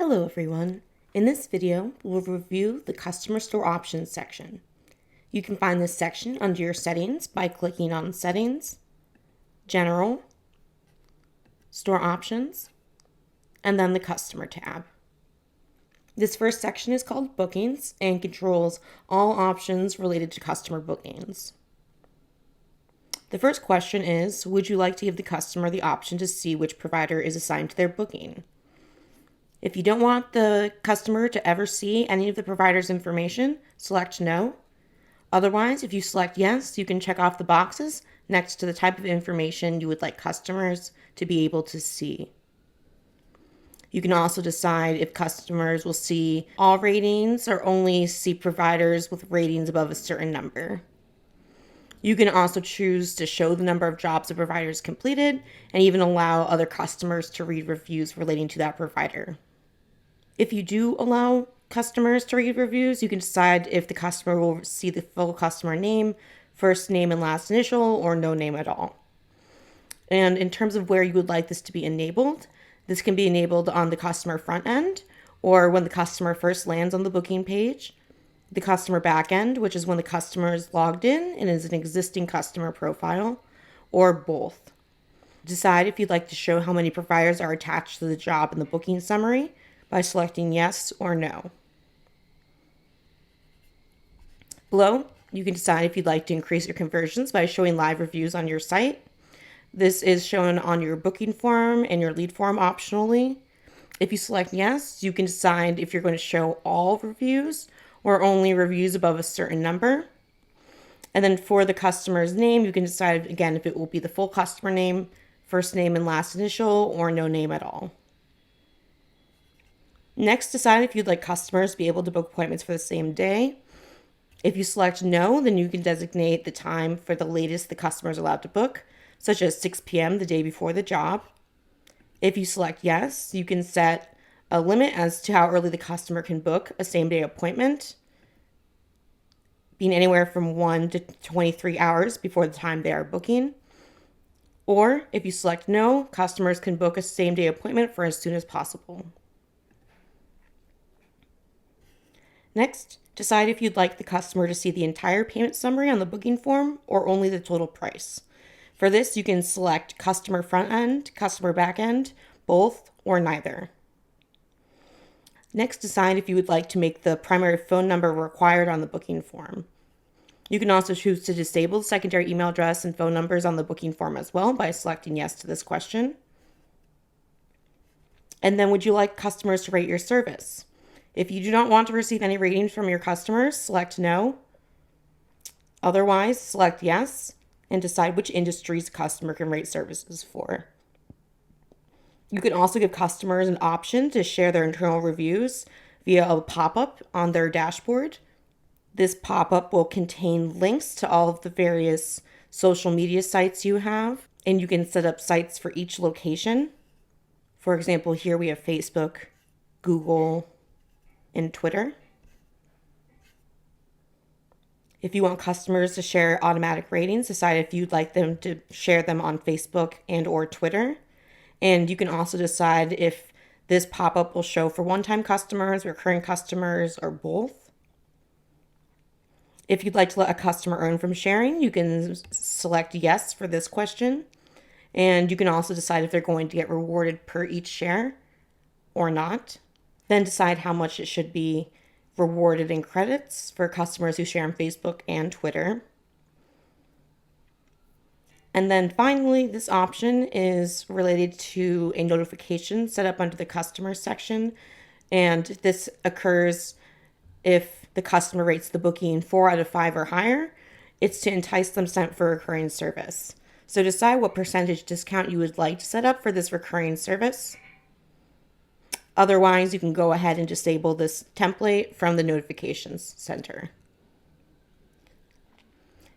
Hello everyone. In this video, we'll review the Customer Store Options section. You can find this section under your settings by clicking on Settings, General, Store Options, and then the Customer tab. This first section is called Bookings and controls all options related to customer bookings. The first question is, would you like to give the customer the option to see which provider is assigned to their booking? If you don't want the customer to ever see any of the provider's information, select No. Otherwise, if you select Yes, you can check off the boxes next to the type of information you would like customers to be able to see. You can also decide if customers will see all ratings or only see providers with ratings above a certain number. You can also choose to show the number of jobs a provider has completed and even allow other customers to read reviews relating to that provider. If you do allow customers to read reviews, you can decide if the customer will see the full customer name, first name and last initial, or no name at all. And in terms of where you would like this to be enabled, this can be enabled on the customer front end, or when the customer first lands on the booking page, the customer back end, which is when the customer is logged in and is an existing customer profile, or both. Decide if you'd like to show how many providers are attached to the job in the booking summary by selecting Yes or No. Below, you can decide if you'd like to increase your conversions by showing live reviews on your site. This is shown on your booking form and your lead form optionally. If you select Yes, you can decide if you're going to show all reviews or only reviews above a certain number. And then for the customer's name, you can decide again if it will be the full customer name, first name and last initial, or no name at all. Next, decide if you'd like customers to be able to book appointments for the same day. If you select No, then you can designate the time for the latest the customer is allowed to book, such as 6 p.m. the day before the job. If you select Yes, you can set a limit as to how early the customer can book a same-day appointment, being anywhere from 1 to 23 hours before the time they are booking. Or if you select No, customers can book a same-day appointment for as soon as possible. Next, decide if you'd like the customer to see the entire payment summary on the booking form or only the total price. For this, you can select customer front end, customer back end, both, or neither. Next, decide if you would like to make the primary phone number required on the booking form. You can also choose to disable the secondary email address and phone numbers on the booking form as well by selecting Yes to this question. And then, would you like customers to rate your service? If you do not want to receive any ratings from your customers, select No. Otherwise, select Yes and decide which industries a customer can rate services for. You can also give customers an option to share their internal reviews via a pop-up on their dashboard. This pop-up will contain links to all of the various social media sites you have, and you can set up sites for each location. For example, here we have Facebook, Google, and Twitter. If you want customers to share automatic ratings, decide if you'd like them to share them on Facebook and or Twitter. And you can also decide if this pop-up will show for one-time customers, recurring customers, or both. If you'd like to let a customer earn from sharing, you can select Yes for this question. And you can also decide if they're going to get rewarded per each share or not. Then decide how much it should be rewarded in credits for customers who share on Facebook and Twitter. And then finally, this option is related to a notification set up under the customer section. And this occurs if the customer rates the booking 4 out of 5 or higher. It's to entice them to sign up for recurring service. So decide what percentage discount you would like to set up for this recurring service. Otherwise, you can go ahead and disable this template from the notifications center.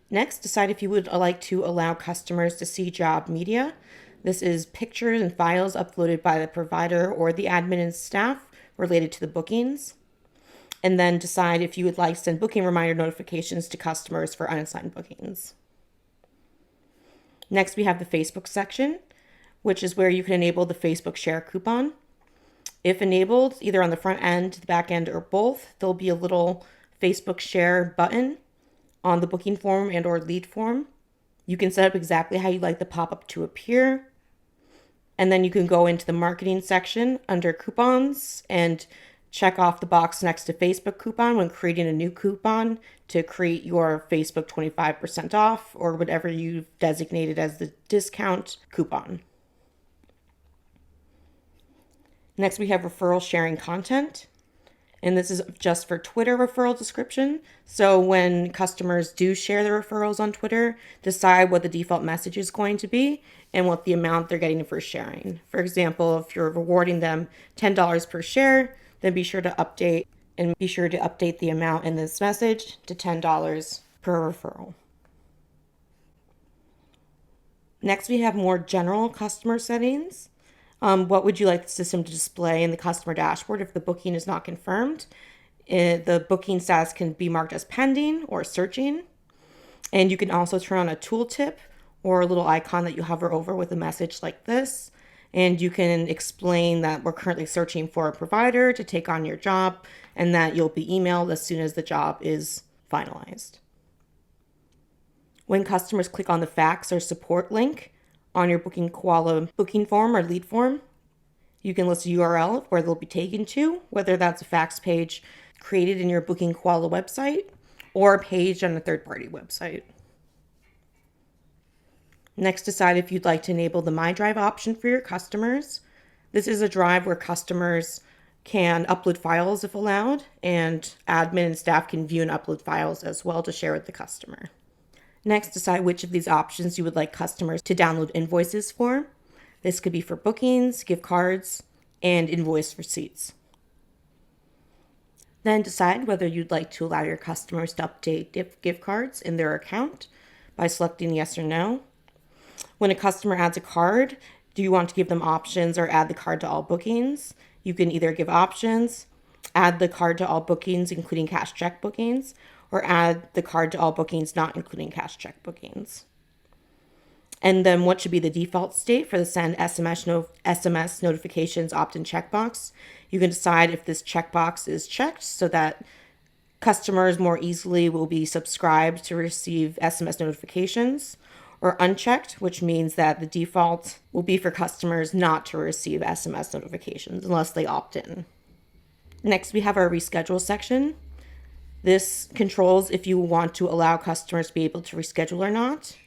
Next, decide if you would like to allow customers to see job media. This is pictures and files uploaded by the provider or the admin and staff related to the bookings. And then decide if you would like to send booking reminder notifications to customers for unassigned bookings. Next, we have the Facebook section, which is where you can enable the Facebook share coupon. If enabled, either on the front end, the back end, or both, there'll be a little Facebook share button on the booking form and or lead form. You can set up exactly how you'd like the pop-up to appear. And then you can go into the marketing section under coupons and check off the box next to Facebook coupon when creating a new coupon to create your Facebook 25% off or whatever you've designated as the discount coupon. Next, we have referral sharing content. And this is just for Twitter referral description. So when customers do share their referrals on Twitter, decide what the default message is going to be and what the amount they're getting for sharing. For example, if you're rewarding them $10 per share, then be sure to update the amount in this message to $10 per referral. Next, we have more general customer settings. What would you like the system to display in the customer dashboard if the booking is not confirmed? The booking status can be marked as pending or searching. And you can also turn on a tooltip or a little icon that you hover over with a message like this. And you can explain that we're currently searching for a provider to take on your job and that you'll be emailed as soon as the job is finalized. When customers click on the fax or support link on your Booking Koala booking form or lead form, you can list a URL of where they'll be taken to, whether that's a fax page created in your Booking Koala website or a page on a third-party website. Next, decide if you'd like to enable the My Drive option for your customers. This is a drive where customers can upload files if allowed, and admin and staff can view and upload files as well to share with the customer. Next, decide which of these options you would like customers to download invoices for. This could be for bookings, gift cards, and invoice receipts. Then decide whether you'd like to allow your customers to update gift cards in their account by selecting yes or no. When a customer adds a card, do you want to give them options or add the card to all bookings? You can either give options, add the card to all bookings, including cash check bookings, or add the card to all bookings, not including cash check bookings. And then what should be the default state for the send SMS notifications opt-in checkbox? You can decide if this checkbox is checked so that customers more easily will be subscribed to receive SMS notifications, or unchecked, which means that the default will be for customers not to receive SMS notifications unless they opt in. Next, we have our reschedule section. This controls if you want to allow customers to be able to reschedule or not.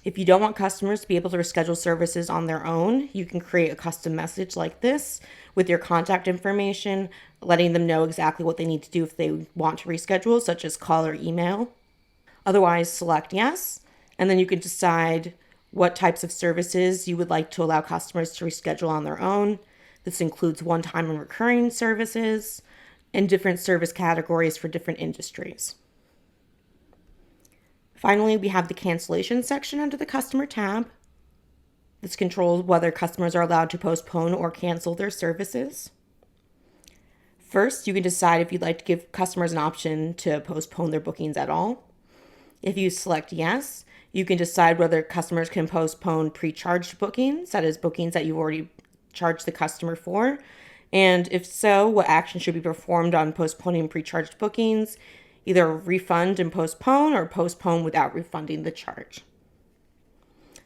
If you don't want customers to be able to reschedule services on their own, you can create a custom message like this with your contact information, letting them know exactly what they need to do if they want to reschedule, such as call or email. Otherwise, select yes, and then you can decide what types of services you would like to allow customers to reschedule on their own. This includes one-time and recurring services, and different service categories for different industries. Finally, we have the cancellation section under the customer tab. This controls whether customers are allowed to postpone or cancel their services. First, you can decide if you'd like to give customers an option to postpone their bookings at all. If you select yes, you can decide whether customers can postpone pre-charged bookings, that is bookings that you've already charged the customer for, and if so, what action should be performed on postponing pre-charged bookings, either refund and postpone or postpone without refunding the charge.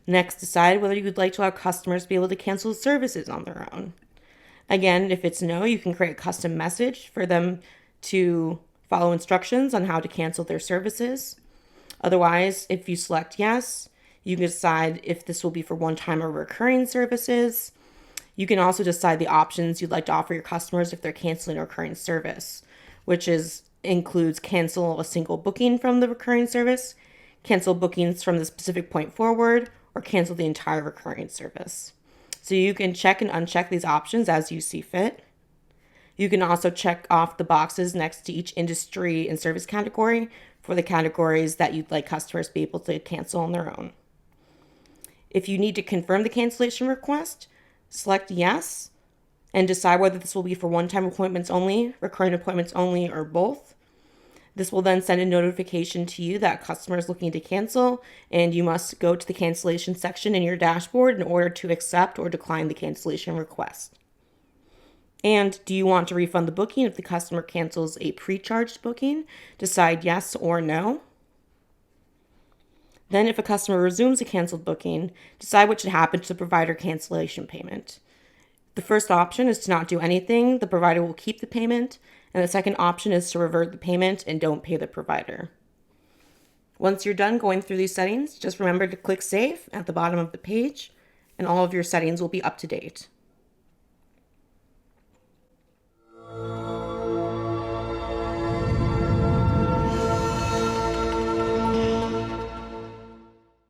Next, decide whether you would like to allow customers to be able to cancel services on their own. Again, if it's no, you can create a custom message for them to follow instructions on how to cancel their services. Otherwise, if you select yes, you can decide if this will be for one-time or recurring services. You can also decide the options you'd like to offer your customers if they're canceling a recurring service, which includes cancel a single booking from the recurring service, cancel bookings from the specific point forward, or cancel the entire recurring service. So you can check and uncheck these options as you see fit. You can also check off the boxes next to each industry and service category for the categories that you'd like customers to be able to cancel on their own. If you need to confirm the cancellation request, select yes and decide whether this will be for one-time appointments only, recurring appointments only, or both. This will then send a notification to you that customer is looking to cancel, and you must go to the cancellation section in your dashboard in order to accept or decline the cancellation request. And do you want to refund the booking if the customer cancels a pre-charged booking? Decide yes or no. Then if a customer resumes a canceled booking, decide what should happen to the provider cancellation payment. The first option is to not do anything. The provider will keep the payment. And the second option is to revert the payment and don't pay the provider. Once you're done going through these settings, just remember to click Save at the bottom of the page, and all of your settings will be up to date.